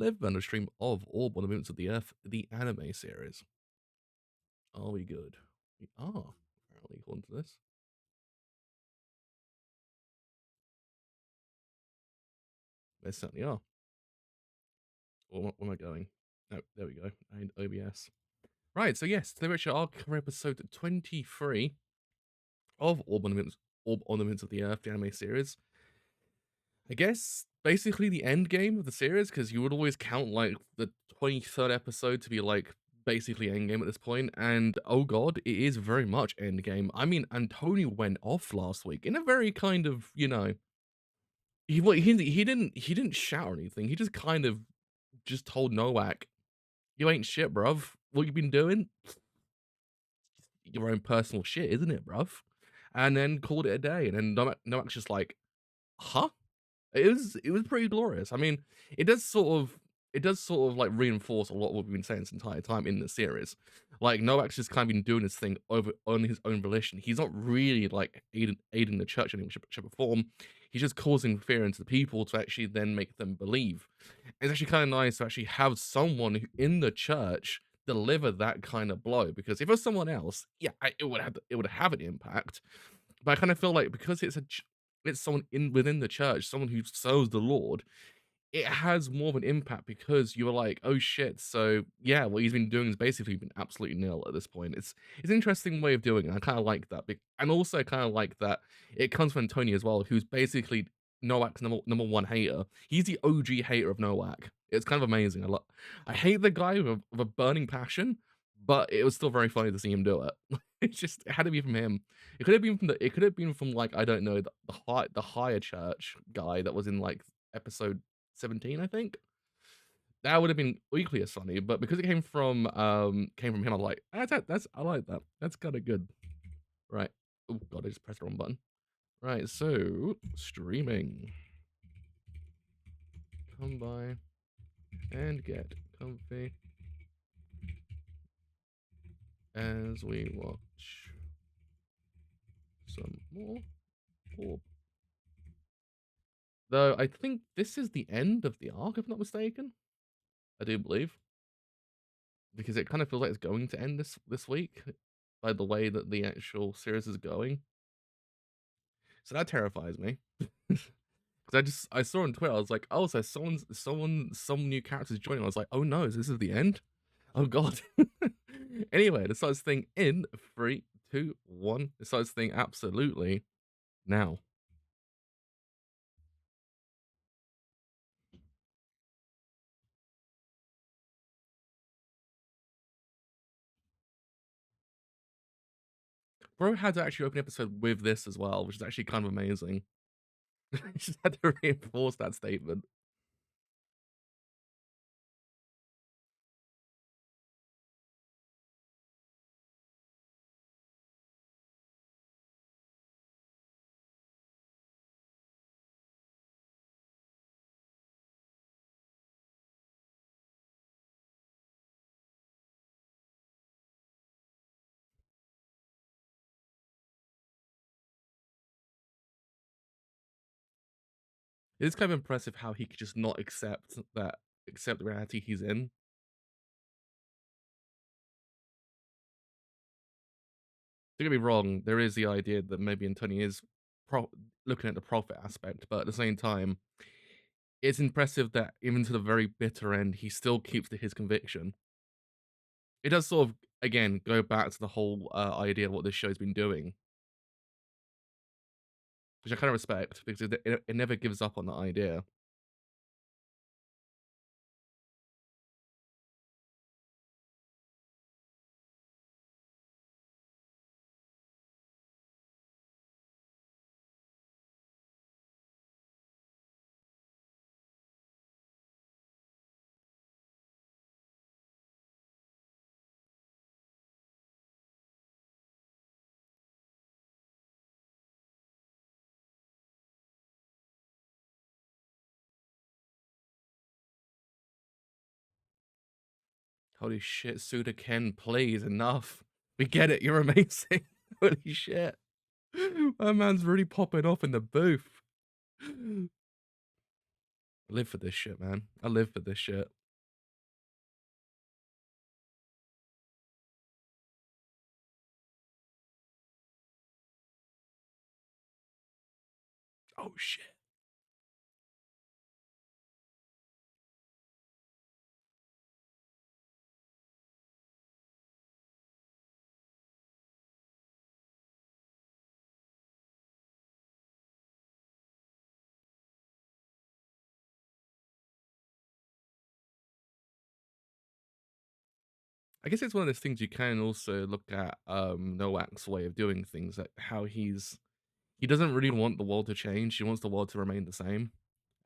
live on a stream of Orb on the Moons of the Earth, the anime series. Are we good? We are, apparently, according to this. They certainly are. Where am I going? No, there we go. And OBS. Right, so yes, today we're our cover episode 23 of Orb Ornaments of the Earth, the anime series. I guess basically the end game of the series, because you would always count like the 23rd episode to be like basically end game at this point, and oh god, it is very much end game. I mean, Antony went off last week in a very kind of, he didn't shout or anything. He just kind of just told Noak, "You ain't shit, bruv. What you been doing? Your own personal shit, isn't it, bruv?" And then called it a day. And then Noak's just like, "Huh?" It was pretty glorious. I mean, it does sort of like reinforce a lot of what we've been saying this entire time in the series. Like Noak's just kind of been doing his thing over on his own volition. He's not really like aiding the church in any shape or form. He's just causing fear into the people to actually then make them believe. It's actually kind of nice to actually have someone in the church deliver that kind of blow. Because if it was someone else, yeah, it would have an impact. But I kind of feel like because it's someone in within the church, someone who serves the Lord, it has more of an impact because you're like, oh shit. So yeah, what he's been doing is basically been absolutely nil at this point. It's an interesting way of doing it. I kind of like that, and also I kind of like that it comes from Tony as well, who's basically Noak's number one hater. He's the OG hater of Noak. It's kind of amazing. I hate the guy with a burning passion, but it was still very funny to see him do it. It had to be from him. It could have been from like I don't know the higher church guy that was in like episode 17, I think. That would have been equally as funny, but because it came from him, I'm like, that's I like that. That's kind of good. Right. Oh god, I just pressed the wrong button. Right, so streaming. Come by and get comfy as we watch some more Orb. Though I think this is the end of the arc, if I'm not mistaken. I do believe. Because it kind of feels like it's going to end this week by the way that the actual series is going. So that terrifies me. Because I saw on Twitter, I was like, oh, so some new characters joining. I was like, oh no, this is the end? Oh god. Anyway, it starts thing in 3, 2, 1. It starts thing absolutely now. Bro had to actually open the episode with this as well, which is actually kind of amazing. Just had to reinforce that statement. It is kind of impressive how he could just not accept the reality he's in. Don't get me wrong, there is the idea that maybe Antony is looking at the profit aspect, but at the same time, it's impressive that even to the very bitter end, he still keeps to his conviction. It does sort of, again, go back to the whole idea of what this show's been doing, which I kind of respect because it never gives up on that idea. Holy shit, Suda Ken, please, enough. We get it, you're amazing. Holy shit. My man's really popping off in the booth. I live for this shit, man. I live for this shit. Oh shit. I guess it's one of those things you can also look at Noak's way of doing things, like how he doesn't really want the world to change. He wants the world to remain the same.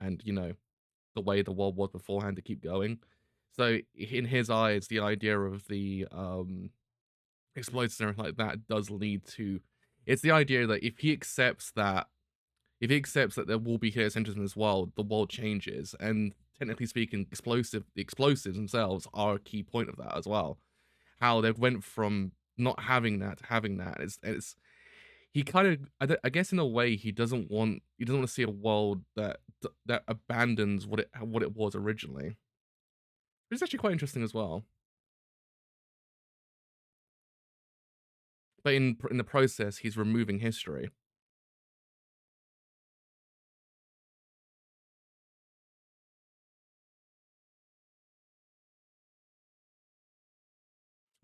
And the way the world was beforehand to keep going. So in his eyes, the idea of the explosives and everything like that does lead to it's the idea that if he accepts that there will be chaos engines in this world, the world changes. And technically speaking, the explosives themselves are a key point of that as well. How they went from not having that to having that. It's he kind of I guess in a way he doesn't want to see a world that abandons what it was originally. Which is actually quite interesting as well. But in the process, he's removing history.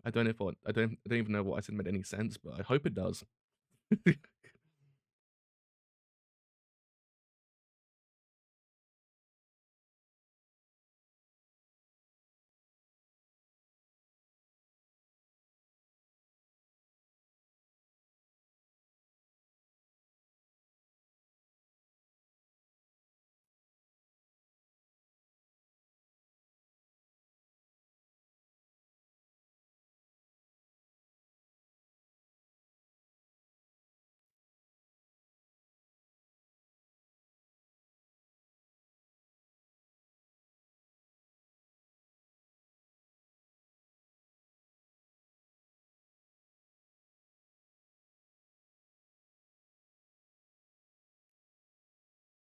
I don't even know what I said made any sense, but I hope it does.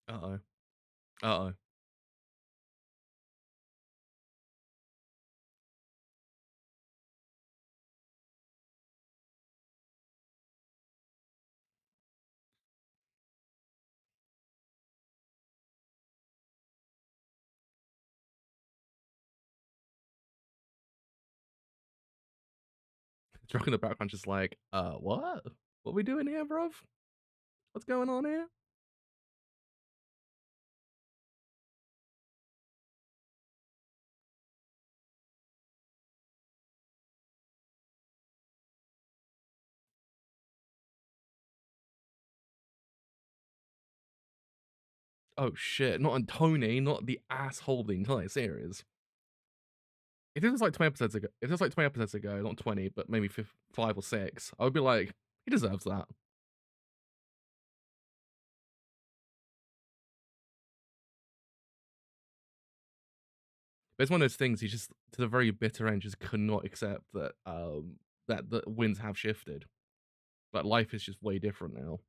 Uh oh. Uh oh. Drunk in the background, just like, what? What we doing here, bruv? What's going on here? Oh shit! Not Antony, not the asshole of the entire series. If it was like 20 episodes ago, if it was like 20 episodes ago, not 20, but maybe 5 or 6, I would be like, he deserves that. But it's one of those things he just to the very bitter end just could not accept that that the winds have shifted. But life is just way different now.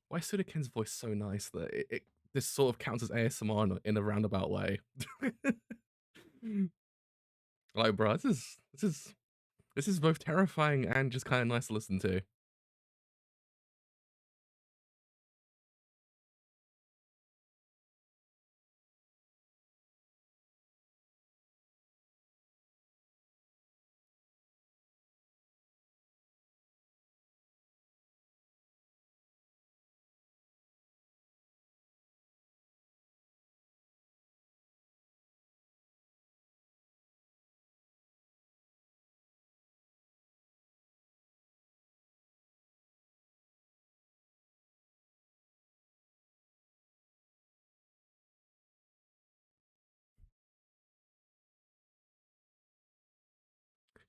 Why is Sudaken's voice so nice that it this sort of counts as ASMR in a roundabout way? Like, bro, this is both terrifying and just kind of nice to listen to.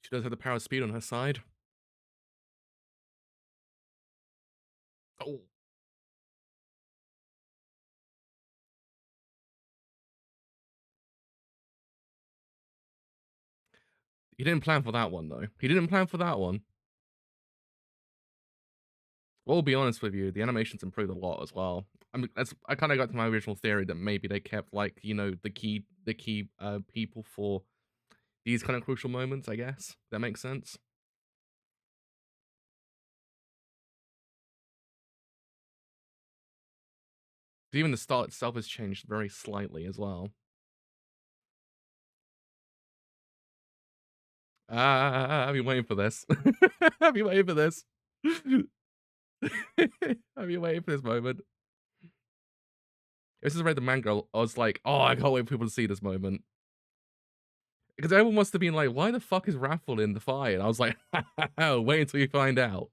She does have the power of speed on her side. Oh, He didn't plan for that one though. He didn't plan for that one. Well, I'll be honest with you, the animation's improved a lot as well. I mean, that's I kind of got to my original theory that maybe they kept like the key people for these kind of crucial moments. I guess that makes sense. Even the style itself has changed very slightly as well. I've been waiting for this. I've been waiting for this. I've been waiting for this moment. This is read the manga. I was like, oh, I can't wait for people to see this moment. Because everyone must have been like, why the fuck is Raffle in the fight? And I was like, wait until you find out.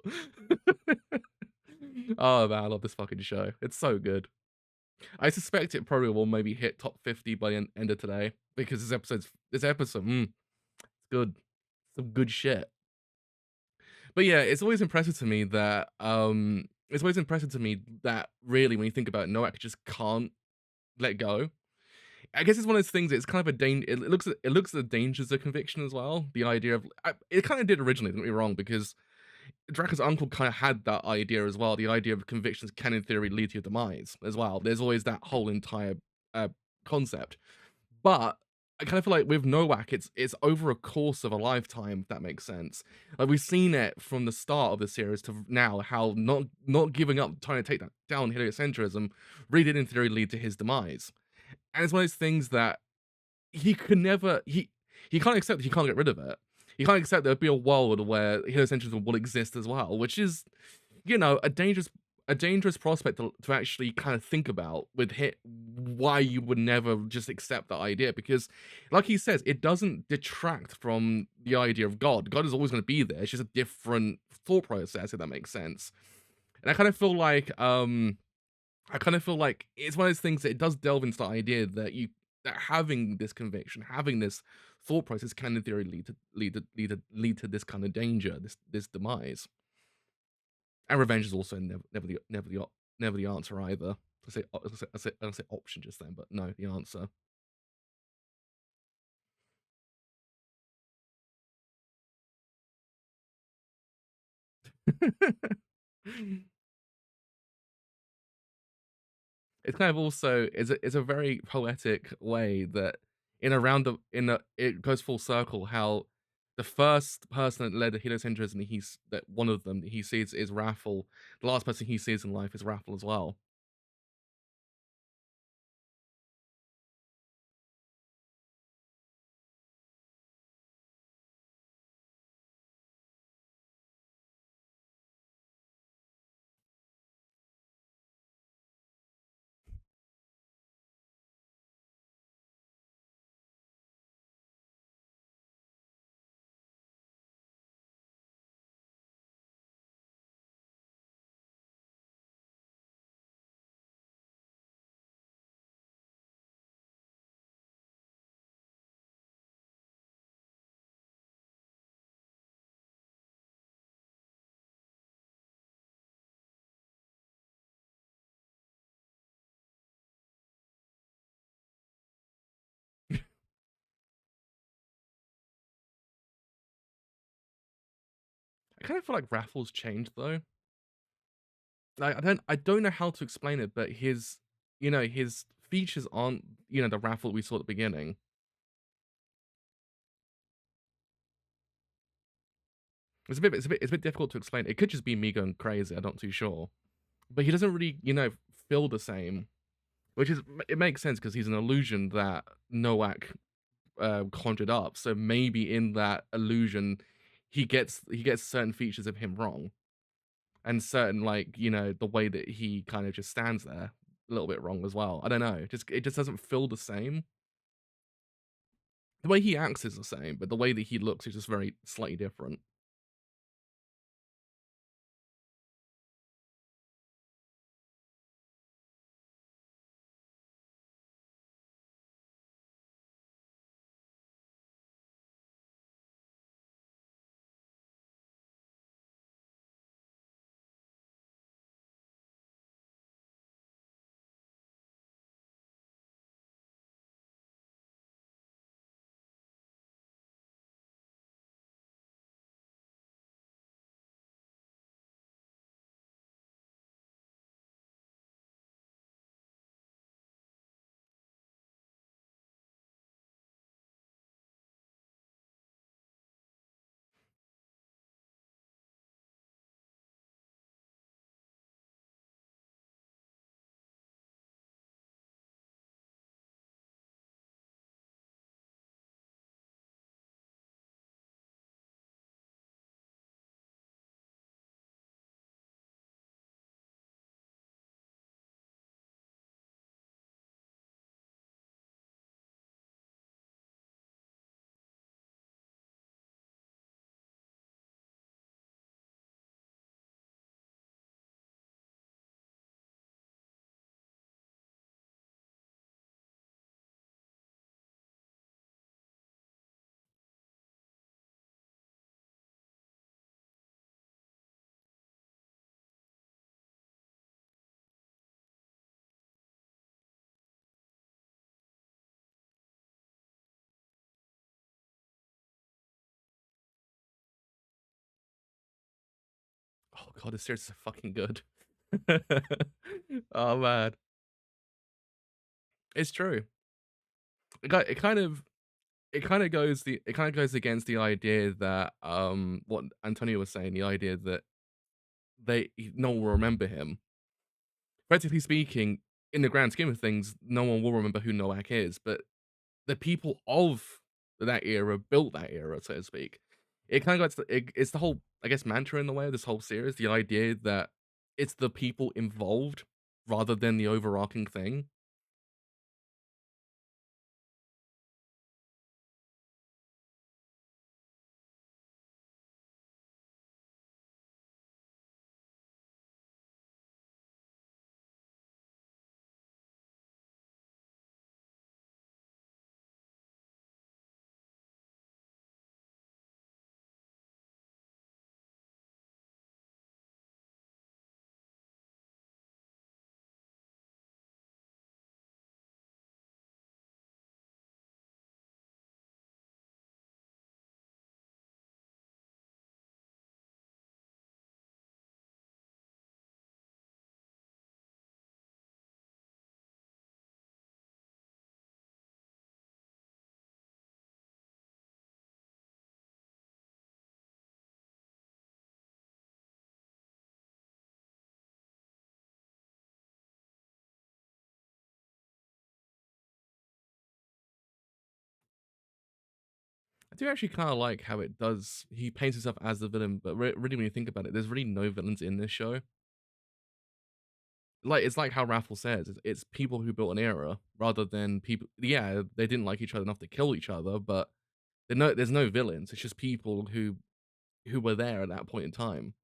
Oh man, I love this fucking show. It's so good. I suspect it probably will maybe hit top 50 by the end of today because this episode, it's good. Some good shit. But yeah, it's always impressive to me that really when you think about it, Noak just can't let go. I guess it's one of those things. It's kind of a it looks at the dangers of conviction as well. The idea of it kind of did originally. Don't get me wrong, because Draco's uncle kind of had that idea as well. The idea of convictions can, in theory, lead to your demise as well. There's always that whole entire uh, concept. But I kind of feel like with Nowak, it's over a course of a lifetime, if that makes sense. Like we've seen it from the start of the series to now, how not giving up, trying to take that down heliocentrism, really did in theory lead to his demise. And it's one of those things that he could never he can't accept that he can't get rid of it. He can't accept there'll be a world where heliocentrism will exist as well, which is, a dangerous prospect to actually kind of think about with hit why you would never just accept that idea, because like he says, it doesn't detract from the idea of God is always going to be there. It's just a different thought process, if that makes sense. And I kind of feel like it's one of those things that it does delve into the idea that having this conviction, having this thought process can in theory lead to this kind of danger, this demise. And revenge is also never the answer either. I say option just then, but no, the answer. It's kind of also is a very poetic way that it goes full circle how the first person that led the heliocentrism that one of them that he sees is Raffle. The last person he sees in life is Raffle as well. I kind of feel like Raffle's changed though. Like I don't know how to explain it, but his features aren't the Raffle we saw at the beginning. It's a bit difficult to explain. It could just be me going crazy. I'm not too sure. But he doesn't really, feel the same. Which is it makes sense because he's an illusion that Noak conjured up. So maybe in that illusion, he gets certain features of him wrong, and certain the way that he kind of just stands there a little bit wrong as well. I don't know. It just doesn't feel the same. The way he acts is the same, but the way that he looks is just very slightly different. god, this series is so fucking good. Oh man, it's true. It kind of it kind of goes against the idea that what Antonio was saying, the idea that no one will remember him. Practically speaking, in the grand scheme of things, no one will remember who Noak is, but the people of that era built that era, so to speak. It kind of got it's the whole, I guess, mantra in the way of this whole series, the idea that it's the people involved rather than the overarching thing. I do actually kind of like how it does. He paints himself as the villain, but really, when you think about it, there's really no villains in this show. Like it's like how Raffle says, it's people who built an era rather than people. Yeah, they didn't like each other enough to kill each other, but there's no villains. It's just people who were there at that point in time.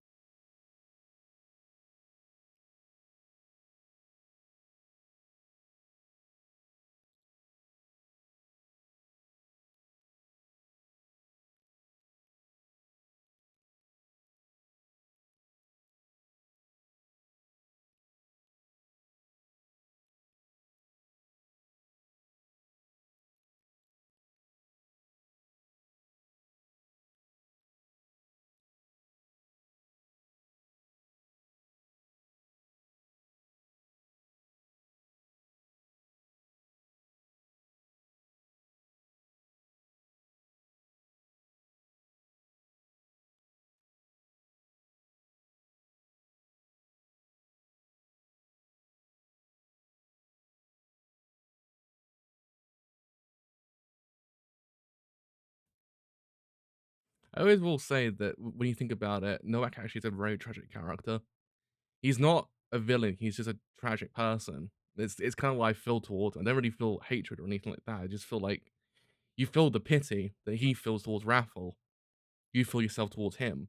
I always will say that when you think about it, Noak actually is a very tragic character. He's not a villain. He's just a tragic person. It's kind of what I feel towards him. I don't really feel hatred or anything like that. I just feel like you feel the pity that he feels towards Raffle. You feel yourself towards him.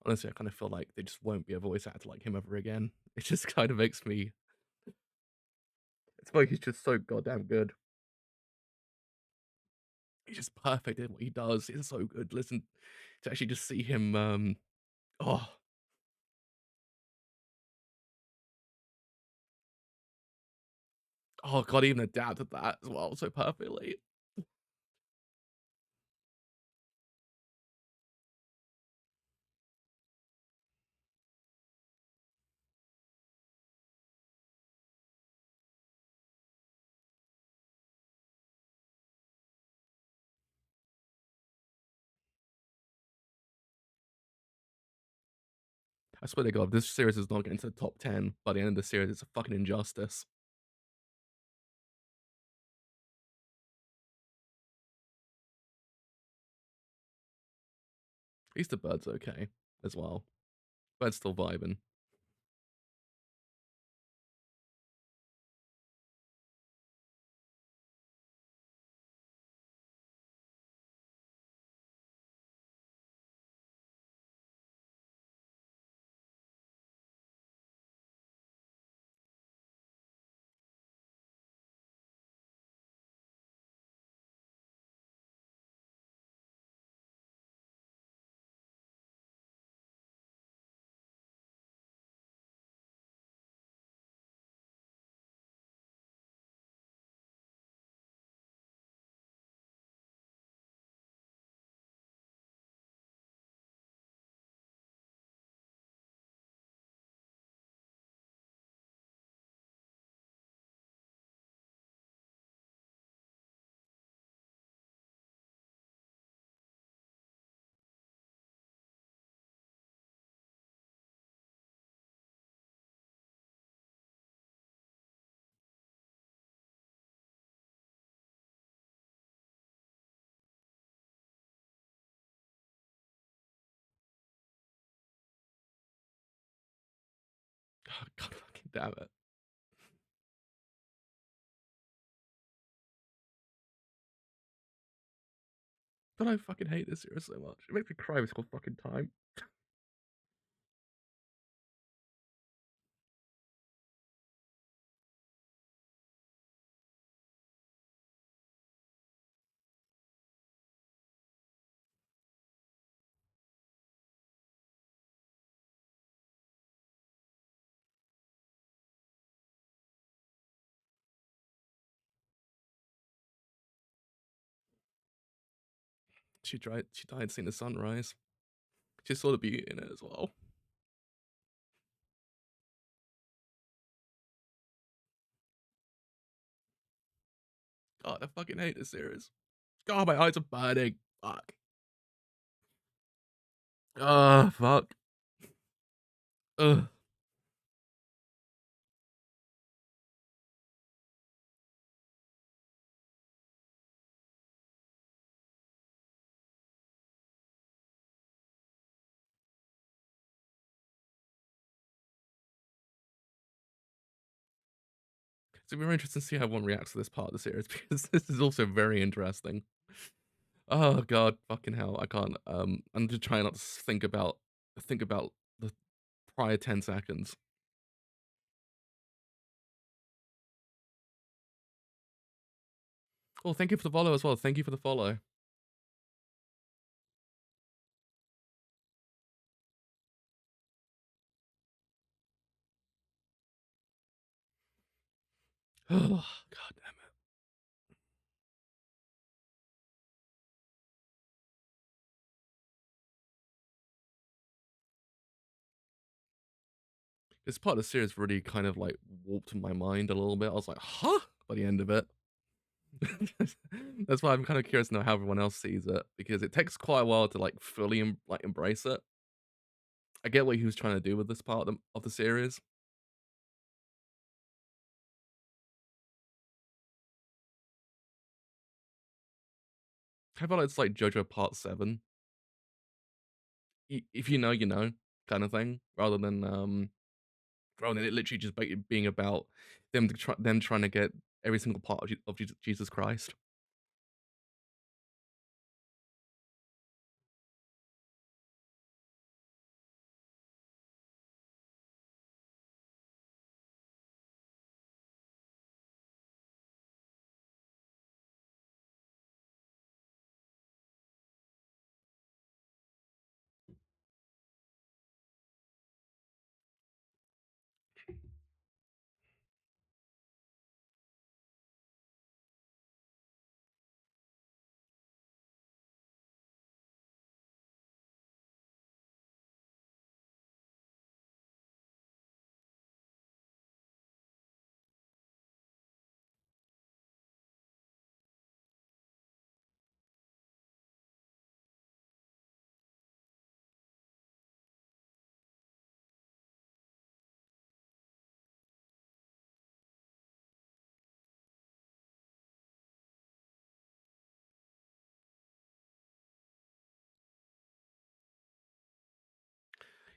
Honestly, I kind of feel like there just won't be a voice actor like him ever again. It just kind of makes me. It's like he's just so goddamn good. He's just perfect at what he does. It's so good. Listen, to actually just see him. Oh, oh god, even adapted that as well so perfectly. I swear to God, if this series is not getting to the top 10 by the end of the series, it's a fucking injustice. At least the bird's okay as well. Bird's still vibing. Oh, God fucking damn it. But I fucking hate this series so much. It makes me cry every single fucking time. She died seeing the sunrise. She saw the beauty in it as well. God, I fucking hate this series. God, my eyes are burning. Fuck. Fuck. Ugh. It's gonna be very interesting to see how one reacts to this part of the series because this is also very interesting. Oh God, fucking hell, I can't. I'm just trying not to think about the prior 10 seconds. Oh, thank you for the follow as well. Thank you for the follow. Oh God damn it. This part of the series really kind of like warped my mind a little bit. I was like, huh? By the end of it. That's why I'm kind of curious to know how everyone else sees it because it takes quite a while to like fully like embrace it. I get what he was trying to do with this part of the series. I feel like it's like JoJo Part 7. If you know, you know, kind of thing, rather than it literally just being about them trying to get every single part of Jesus Christ.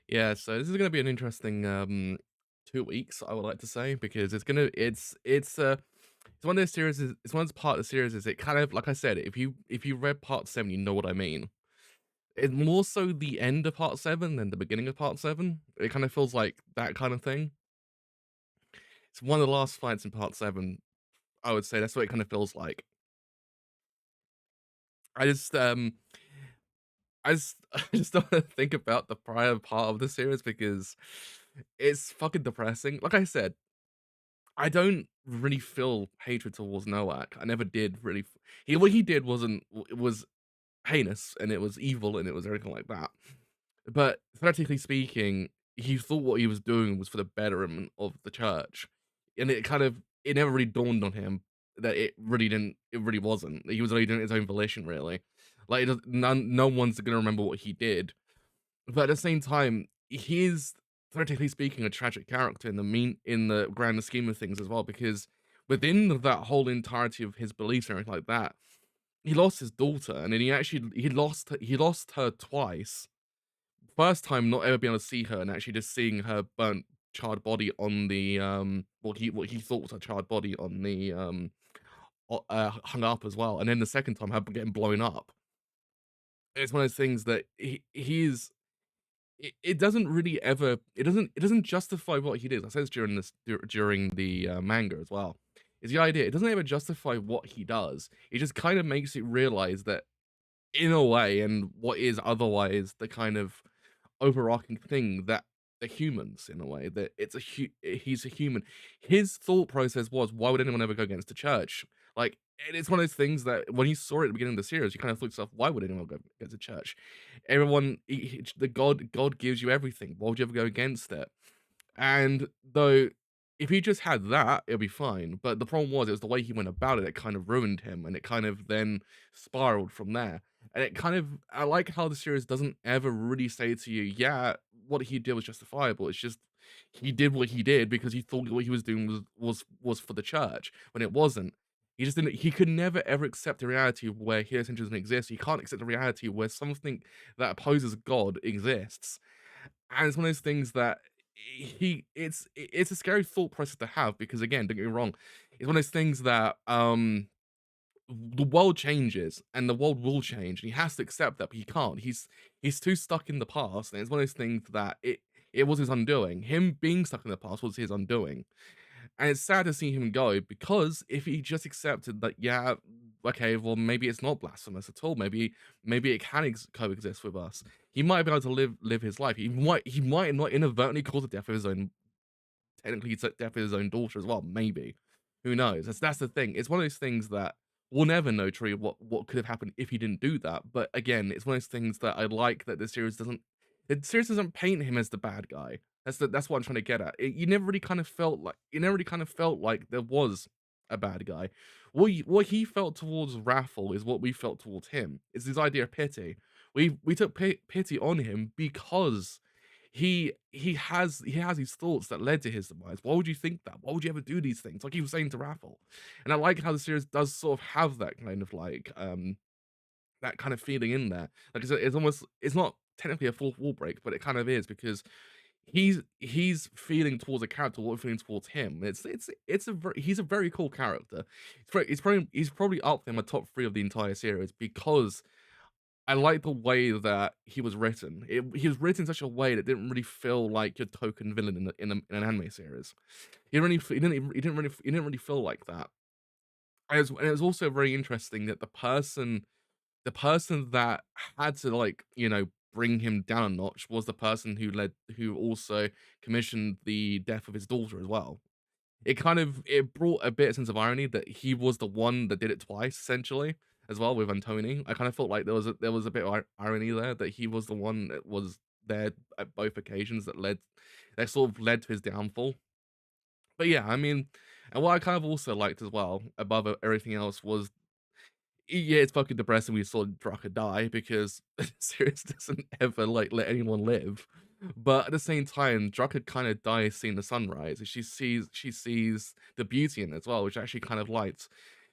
Yeah, so this is gonna be an interesting 2 weeks, I would like to say, because it's one of those series. It's one of those part of the series. Is it kind of like I said? If you read part 7, you know what I mean. It's more so the end of part 7 than the beginning of part 7. It kind of feels like that kind of thing. It's one of the last fights in part 7. I would say that's what it kind of feels like. I just I just I just don't wanna think about the prior part of the series because it's fucking depressing. Like I said, I don't really feel hatred towards Noak. I never did really. What he did it was heinous and it was evil and it was everything like that. But theoretically speaking, he thought what he was doing was for the betterment of the church, and it never really dawned on him that it really wasn't. He was only doing it his own volition, really. Like no one's gonna remember what he did, but at the same time, he is theoretically speaking a tragic character in the grand scheme of things as well, because within that whole entirety of his beliefs and everything like that, he lost his daughter, and then he lost her twice. First time not ever being able to see her and actually just seeing her burnt charred body on the what he thought was her charred body on the hung up as well, and then the second time her getting blown up. It's one of those things that he's it doesn't really ever it doesn't justify what he did. I said this during the manga as well. Is the idea it doesn't ever justify what he does. It just kind of makes it realize that in a way, and what is otherwise the kind of overarching thing, that they're humans in a way, that he's a human. His thought process was, why would anyone ever go against the church? Like, and it's one of those things that when you saw it at the beginning of the series, you kind of thought to yourself, why would anyone go against the church? Everyone, the God gives you everything. Why would you ever go against it? And though, if he just had that, it'll be fine. But the problem was, it was the way he went about it that kind of ruined him, and it kind of then spiraled from there. And I like how the series doesn't ever really say to you, yeah, what he did was justifiable. It's just he did what he did because he thought what he was doing was for the church when it wasn't. He just didn't. He could never ever accept the reality of where his interest doesn't exist. He can't accept the reality where something that opposes God exists, and it's one of those things that it's a scary thought process to have because again, don't get me wrong, it's one of those things that the world changes and the world will change and he has to accept that, but he can't. He's too stuck in the past, and it's one of those things that it was his undoing. Him being stuck in the past was his undoing. And it's sad to see him go because if he just accepted that, yeah, okay, well, maybe it's not blasphemous at all. Maybe it can coexist with us. He might be able to live his life. He might not inadvertently cause the death of his own, technically death of his own daughter as well. Maybe, who knows? That's the thing. It's one of those things that we'll never know truly what could have happened if he didn't do that. But again, it's one of those things that I like that the series doesn't paint him as the bad guy. That's what I'm trying to get at. You never really kind of felt like there was a bad guy. What he felt towards Raffle is what we felt towards him. It's this idea of pity. We took pity on him because he has these thoughts that led to his demise. Why would you think that? Why would you ever do these things? Like he was saying to Raffle. And I like how the series does sort of have that kind of like that kind of feeling in there. Like it's almost it's not technically a fourth wall break, but it kind of is because he's feeling towards a character what we're feeling towards him. He's a very cool character. He's probably up there in my top 3 of the entire series because I like the way that he was written. He was written in such a way that didn't really feel like your token villain in an anime series. He didn't really feel like that. And it was also very interesting that the person that had to like, bring him down a notch was the person who also commissioned the death of his daughter as well. It brought a bit of sense of irony that he was the one that did it twice, essentially, as well with Antony. I kind of felt like there was a bit of irony there that he was the one that was there at both occasions that sort of led to his downfall. But yeah, I mean, and what I kind of also liked as well, above everything else, was yeah, it's fucking depressing we saw Draka die because the series doesn't ever like let anyone live. But at the same time, Draka kind of dies seeing the sunrise, and she sees the beauty in it as well, which I actually kind of liked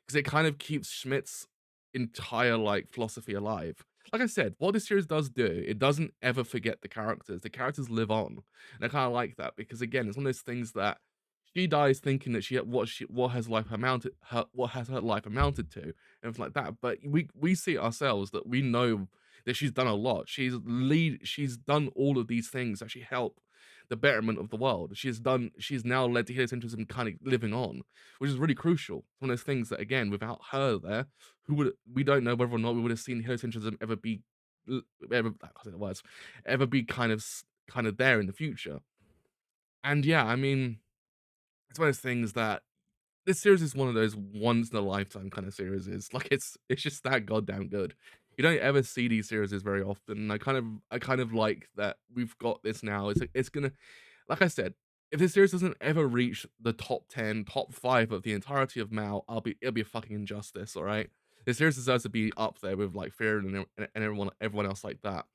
because it kind of keeps Schmidt's entire like philosophy alive. like I said, what this series does do, it doesn't ever forget the characters. The characters live on, and I kind of like that because again, it's one of those things that she dies thinking that what has life amounted her what has her life amounted to, and everything like that. But we see ourselves that we know that she's done a lot. She's done all of these things that she help the betterment of the world. She's now led to heliocentrism kind of living on, which is really crucial. It's one of those things that again, without her there, we don't know whether or not we would have seen heliocentrism ever be ever I can't say the words, ever be kind of there in the future. And yeah, I mean, it's one of those things that this series is one of those once in a lifetime kind of series. Is like it's just that goddamn good. You don't ever see these series very often. And I kind of like that we've got this now. It's gonna, like I said, if this series doesn't ever reach the top 10, top 5 of the entirety of Mao, it'll be a fucking injustice, all right? This series deserves to be up there with like Fear and everyone else like that.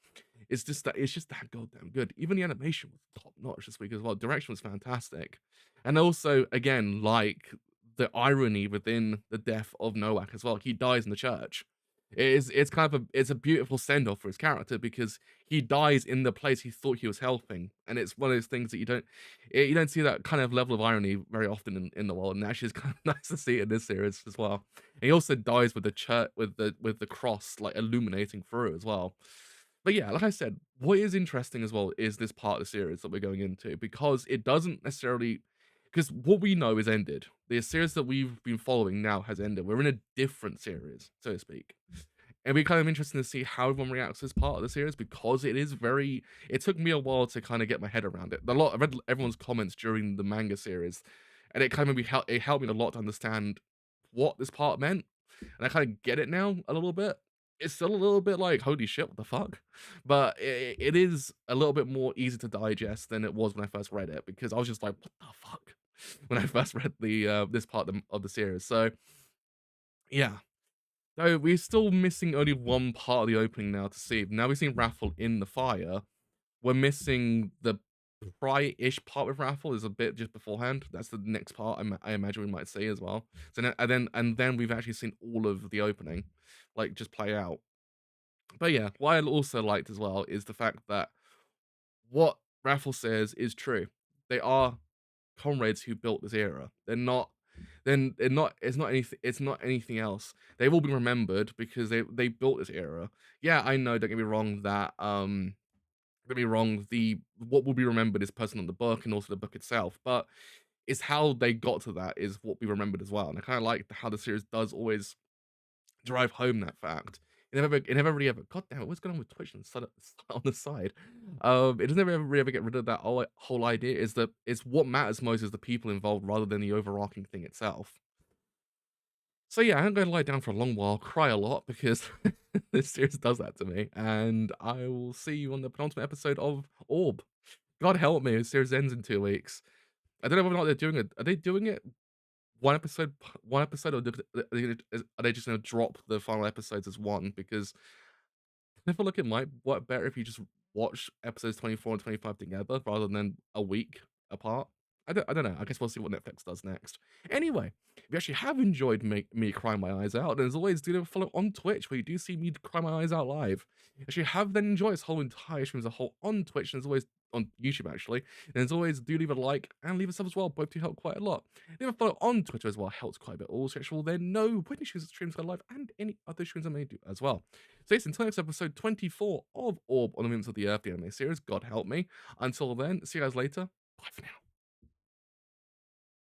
It's just that goddamn good. Even the animation was top notch this week as well. Direction was fantastic. And also, again, like the irony within the death of Noak as well. He dies in the church. It's kind of it's a beautiful send off for his character because he dies in the place he thought he was helping, and it's one of those things that you don't see that kind of level of irony very often in the world, and actually it's kind of nice to see it in this series as well. And he also dies with the church with the cross like illuminating through as well. But yeah, like I said, what is interesting as well is this part of the series that we're going into because it doesn't necessarily because what we know is ended. The series that we've been following now has ended. We're in a different series, so to speak. And it'll be kind of interesting to see how everyone reacts to this part of the series because it is very. It took me a while to kind of get my head around it. I read everyone's comments during the manga series, and it kind of it helped me a lot to understand what this part meant, and I kind of get it now a little bit. It's still a little bit like holy shit, what the fuck, but it is a little bit more easy to digest than it was when I first read it because I was just like, what the fuck, when I first read the this part of the series. So yeah, so we're still missing only one part of the opening now to see. Now we've seen Raffle in the fire. We're missing the pry-ish part with Raffle is a bit just beforehand. That's the next part I imagine we might see as well. So and then we've actually seen all of the opening, like just play out. But yeah, what I also liked as well is the fact that what Raffle says is true. They are comrades who built this era. They're not it's not anything else. They've all been remembered because they built this era. Yeah, I know, don't get me wrong, that don't get me wrong, the what will be remembered is person on the book and also the book itself, but it's how they got to that is what we remembered as well. And I kind of like how the series does always drive home that fact. It never really ever. God damn it! What's going on with Twitch and on the side? It doesn't ever really ever get rid of that whole idea. Is that it's what matters most is the people involved rather than the overarching thing itself. So yeah, I'm going to lie down for a long while, cry a lot because this series does that to me, and I will see you on the penultimate episode of Orb. God help me, this series ends in 2 weeks. I don't know whether or not they're doing it. Are they doing it one episode, or are they just gonna drop the final episodes as one? Because I feel like it might work better if you just watch episodes 24 and 25 together rather than a week apart. I don't know. I guess we'll see what Netflix does next. Anyway, if you actually have enjoyed me crying my eyes out, then as always, do follow on Twitch where you do see me cry my eyes out live. If you have then enjoyed this whole entire stream as a whole on Twitch, and as always on YouTube actually, and as always, do leave a like and leave a sub as well. Both do help quite a lot. Leave a follow on Twitter as well, helps quite a bit. Also, actually, will then know when streams go live and any other streams I may do as well. So yes, until next episode 24 of Orb on the Movements of the Earth, the anime series. God help me. Until then, see you guys later. Bye for now.